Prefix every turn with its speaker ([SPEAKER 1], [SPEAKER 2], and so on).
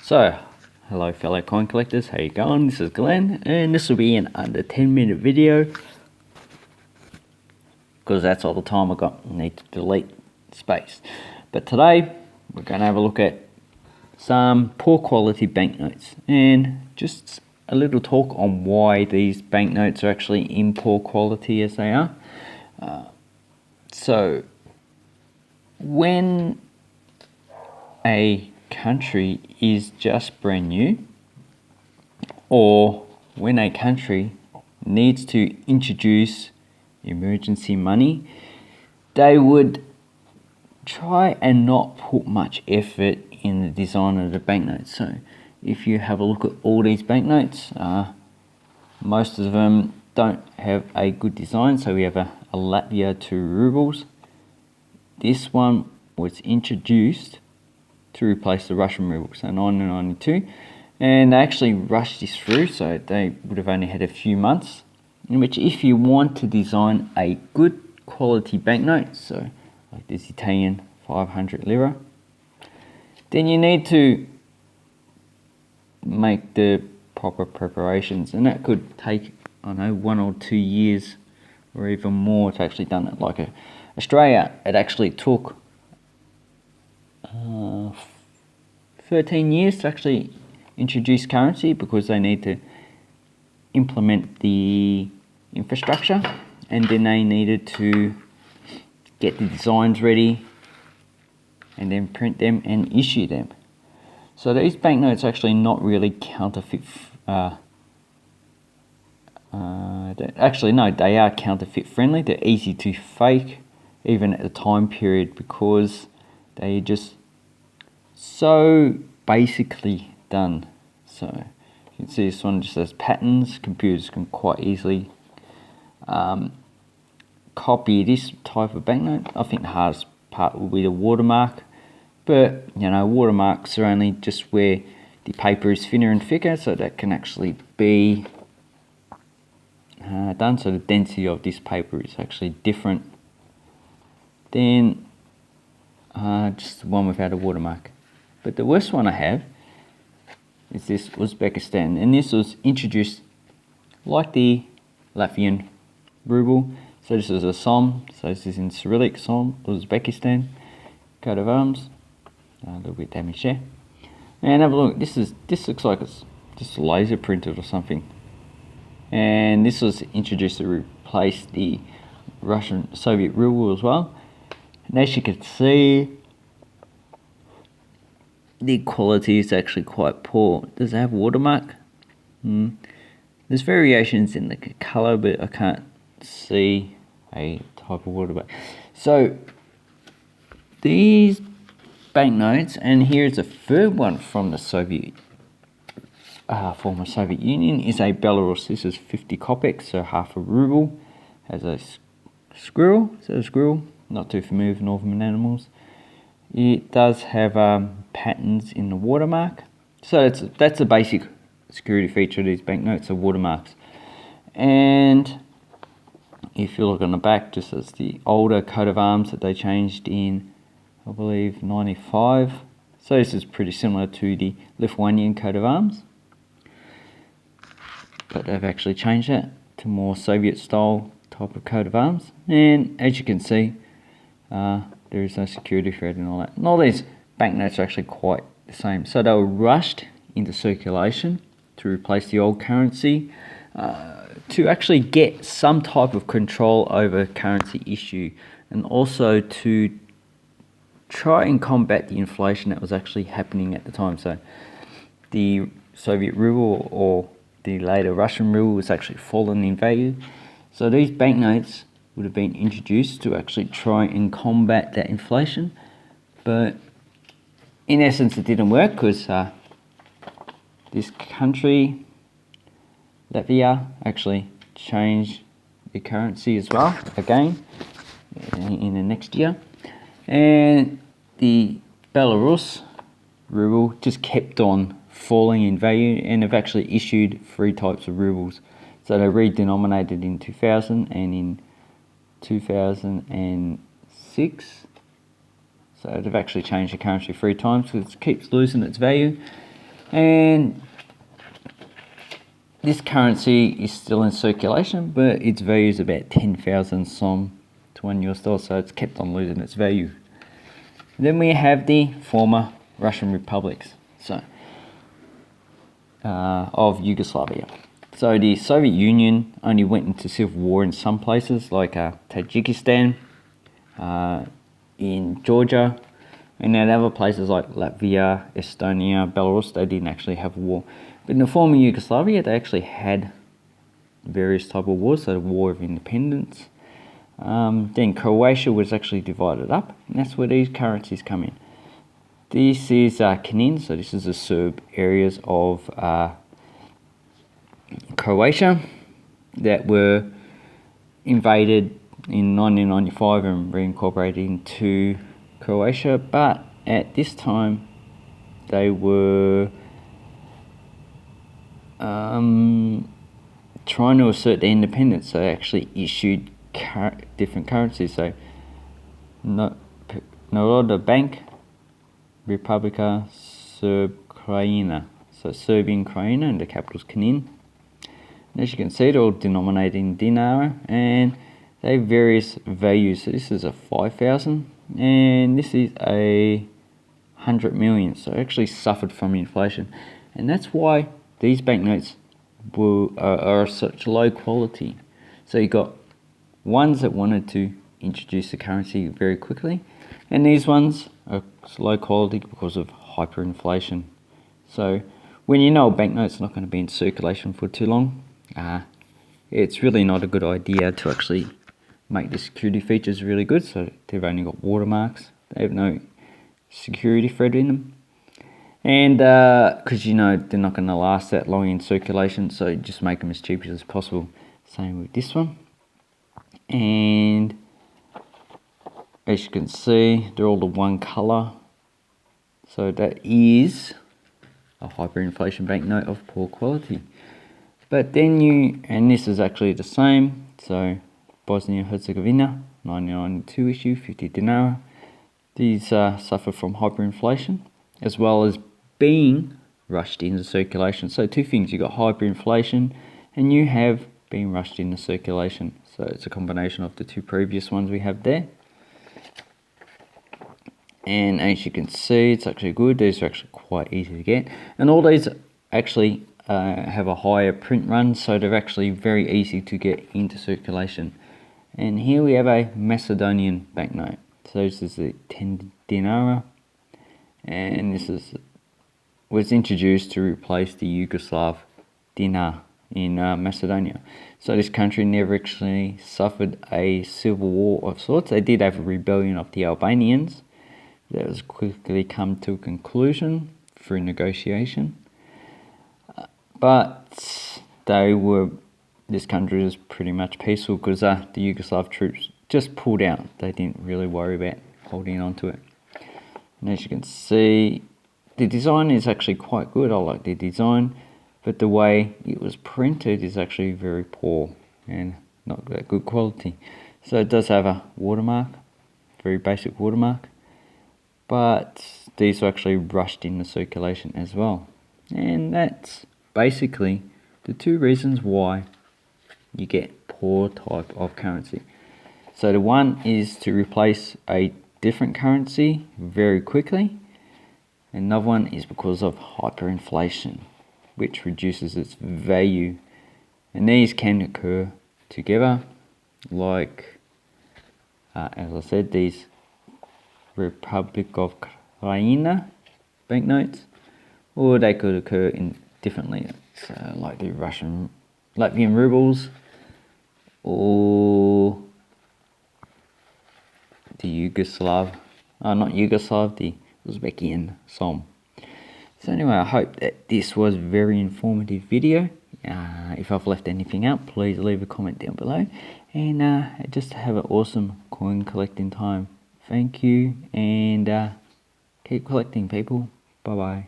[SPEAKER 1] So, hello fellow coin collectors, how you going? This is Glenn, and this will be an under 10-minute video because that's all the time I got. I need to delete space. But today we're going to have a look at some poor quality banknotes and just a little talk on why these banknotes are actually in poor quality as they are. So when a country is just brand new, or when a country needs to introduce emergency money, they would try and not put much effort in the design of the banknotes. So if you have a look at all these banknotes, most of them don't have a good design. So we have a Latvia 2 rubles. This one was introduced to replace the Russian ruble, so 1992, and they actually rushed this through, so they would have only had a few months, in which if you want to design a good quality banknote, so like this Italian 500 lira, then you need to make the proper preparations, and that could take, I don't know, 1 or 2 years or even more to actually done it. Like Australia, it actually took 13 years to actually introduce currency because they need to implement the infrastructure, and then they needed to get the designs ready and then print them and issue them. So these banknotes are actually not really counterfeit. Actually, no, they are counterfeit friendly. They're easy to fake even at the time period because they just so basically done. So you can see this one just has patterns. Computers can quite easily copy this type of banknote. I think the hardest part will be the watermark, but you know, watermarks are only just where the paper is thinner and thicker, so that can actually be done. So the density of this paper is actually different than just the one without a watermark. But the worst one I have is this Uzbekistan, and this was introduced like the Latvian ruble. So this is a SOM, so this is in Cyrillic, SOM, Uzbekistan, coat of arms, a little bit damaged there. And have a look, this looks like it's just laser printed or something. And this was introduced to replace the Russian Soviet ruble as well. And as you can see, the quality is actually quite poor. Does it have watermark? There's variations in the color, but I can't see a type of watermark. So these banknotes, and here's a third one from the former Soviet Union, is a Belarus. This is 50 kopecks, so half a ruble. Has a squirrel. Is that a squirrel? Not too familiar with Northern animals. It does have patterns in the watermark. So that's a basic security feature of these banknotes, are watermarks. And if you look on the back, just as the older coat of arms that they changed in, I believe, 95. So this is pretty similar to the Lithuanian coat of arms, but they've actually changed that to more Soviet style type of coat of arms. And as you can see, there is no security thread and all that. And all these banknotes are actually quite the same. So they were rushed into circulation to replace the old currency, to actually get some type of control over currency issue, and also to try and combat the inflation that was actually happening at the time. So the Soviet ruble, or the later Russian ruble, was actually fallen in value. So these banknotes would have been introduced to actually try and combat that inflation, but in essence it didn't work because this country, Latvia, actually changed the currency as well again in the next year, and the Belarus ruble just kept on falling in value, and have actually issued 3 types of rubles. So they redenominated in 2000 and in 2006. So they've actually changed the currency 3 times because it keeps losing its value. And this currency is still in circulation, but its value is about 10,000 som to $1, so it's kept on losing its value. Then we have the former Russian republics, of Yugoslavia. So the Soviet Union only went into civil war in some places like Tajikistan, in Georgia, and in other places like Latvia, Estonia, Belarus, they didn't actually have a war. But in the former Yugoslavia, they actually had various type of wars, so the War of Independence. Then Croatia was actually divided up, and that's where these currencies come in. This is Knin, so this is the Serb areas of Croatia that were invaded in 1995 and reincorporated into Croatia, but at this time they were trying to assert their independence, so they actually issued different currencies. So Narodna Bank Republika Serb Krajina, so Serbian Krajina, and the capital's Knin. And as you can see, they're all denominated in dinar, and they have various values. So this is a 5,000, and this is a 100 million. So it actually suffered from inflation, and that's why these banknotes are such low quality. So you got ones that wanted to introduce the currency very quickly, and these ones are low quality because of hyperinflation. So when you know a banknote's not going to be in circulation for too long, it's really not a good idea to actually make the security features really good. So they've only got watermarks, they have no security thread in them, and because you know they're not going to last that long in circulation, so just make them as cheap as possible. Same with this one. And as you can see, they're all the one color, so that is a hyperinflation banknote of poor quality. But then and this is actually the same, so Bosnia-Herzegovina 1992 issue, 50 dinar. These suffer from hyperinflation as well as being rushed into circulation. So two things, you got hyperinflation and you have being rushed into circulation. So it's a combination of the two previous ones we have there. And as you can see, it's actually good. These are actually quite easy to get, and all these actually have a higher print run, so they're actually very easy to get into circulation. And here we have a Macedonian banknote. So this is the 10 dinara, and this was introduced to replace the Yugoslav dinar in Macedonia. So this country never actually suffered a civil war of sorts. They did have a rebellion of the Albanians that was quickly come to a conclusion through negotiation. But this country was pretty much peaceful because the Yugoslav troops just pulled out. They didn't really worry about holding on to it. And as you can see, the design is actually quite good. I like the design, but the way it was printed is actually very poor and not that good quality. So it does have a watermark, very basic watermark, but these are actually rushed into circulation as well. And that's basically the two reasons why you get poor type of currency. So the one is to replace a different currency very quickly. Another one is because of hyperinflation, which reduces its value. And these can occur together, like as I said, these Republic of Krajina banknotes, or they could occur differently, so like the Russian Latvian rubles or the the Uzbekian som. So anyway, I hope that this was a very informative video. If I've left anything out, please leave a comment down below, and just have an awesome coin collecting time. Thank you, and keep collecting, people. Bye bye.